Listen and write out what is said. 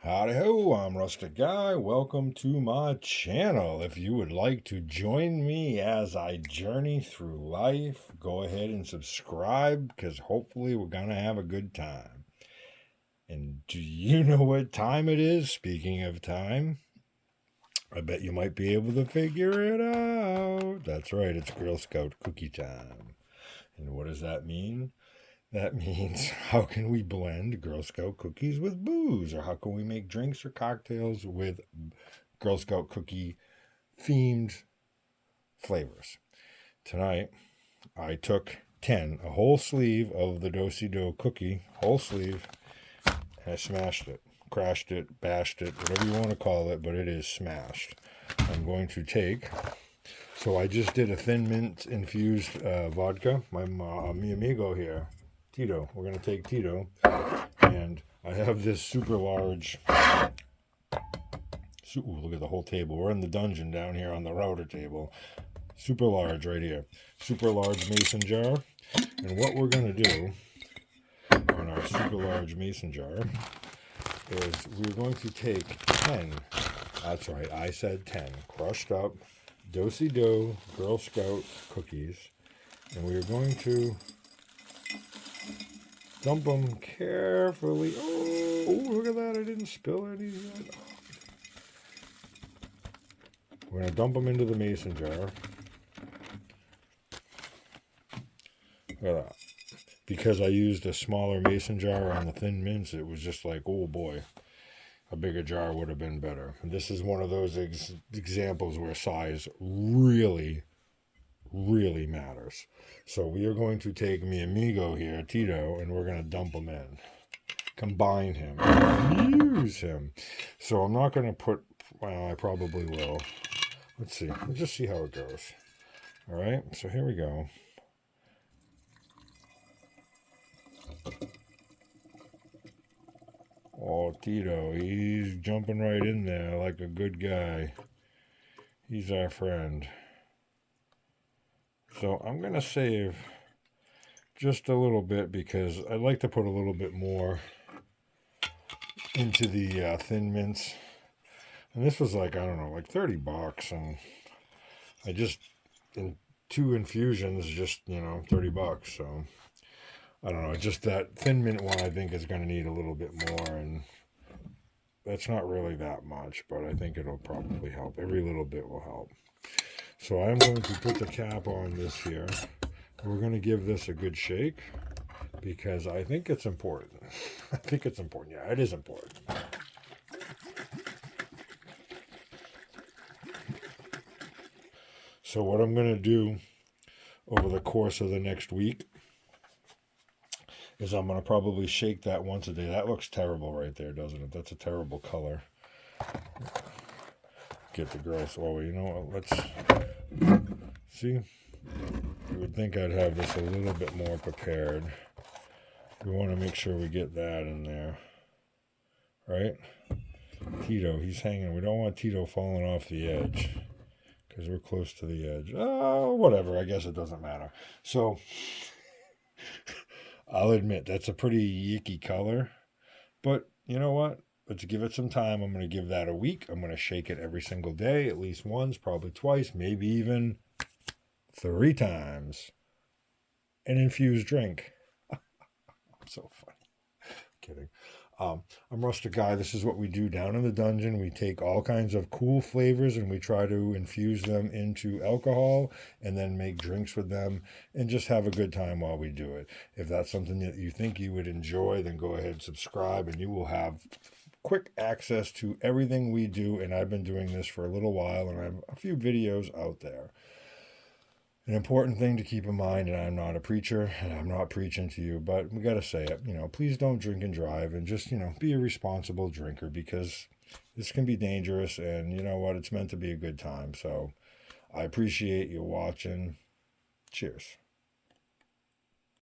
Howdy ho, I'm Rustic Guy. Welcome to my channel. If you would like to join me as I journey through life, go ahead and subscribe because hopefully we're going to have a good time. And do you know what time it is? Speaking of time, I bet you might be able to figure it out. That's right, it's Girl Scout cookie time. And what does that mean? That means how can we blend Girl Scout cookies with booze? Or how can we make drinks or cocktails with Girl Scout cookie themed flavors? Tonight, I took a whole sleeve of the Do-Si-Do cookie, whole sleeve, and I smashed it, crashed it, bashed it, whatever you want to call it, but it is smashed. I'm going to take... So I just did a thin mint infused vodka. Mi amigo here, Tito. We're going to take Tito. And I have this super large... Ooh, look at the whole table. We're in the dungeon down here on the router table. Super large right here. Super large mason jar. And what we're going to do on our super large mason jar is we're going to take 10. That's right, I said 10. Crushed up Do-Si-Do Girl Scout cookies, and we are going to dump them carefully. Oh, look at that, I didn't spill any yet. We're going to dump them into the mason jar. Look at that. Because I used a smaller mason jar on the thin mints, it was just like, oh boy, a bigger jar would have been better. And this is one of those examples where size really matters. So we are going to take mi amigo here, Tito, and we're going to dump him in. Combine him. Fuse him. So I'm not going to put... Well, I probably will. Let's see. Let's just see how it goes. All right. So here we go. Oh, Tito. He's jumping right in there like a good guy. He's our friend. So I'm going to save just a little bit because I'd like to put a little bit more into the thin mints. And this was like, I don't know, like $30. And I just, in 2 infusions, just, $30. So I don't know, just that thin mint one I think is going to need a little bit more. And that's not really that much, but I think it'll probably help. Every little bit will help. So I'm going to put the cap on this here. We're going to give this a good shake because I think it's important. I think it's important. Yeah, it is important. So what I'm going to do over the course of the next week is I'm going to probably shake that once a day. That looks terrible right there, doesn't it? That's a terrible color. Get the girls. Oh, you know what? Let's see. You would think I'd have this a little bit more prepared. We want to make sure we get that in there. Right? Tito, he's hanging. We don't want Tito falling off the edge because we're close to the edge. Oh, whatever. I guess it doesn't matter. So, I'll admit, that's a pretty yicky color. But, you know what? Let's give it some time. I'm going to give that a week. I'm going to shake it every single day, at least once, probably twice, maybe even 3 times. An infused drink. So funny. Kidding. I'm Rustic Guy. This is what we do down in the dungeon. We take all kinds of cool flavors and we try to infuse them into alcohol and then make drinks with them and just have a good time while we do it. If that's something that you think you would enjoy, then go ahead and subscribe and you will have quick access to everything we do. And I've been doing this for a little while and I have a few videos out there. An important thing to keep in mind, and I'm not a preacher, and I'm not preaching to you, but we got to say it, please don't drink and drive, and just, be a responsible drinker, because this can be dangerous, and you know what, it's meant to be a good time, so I appreciate you watching. Cheers.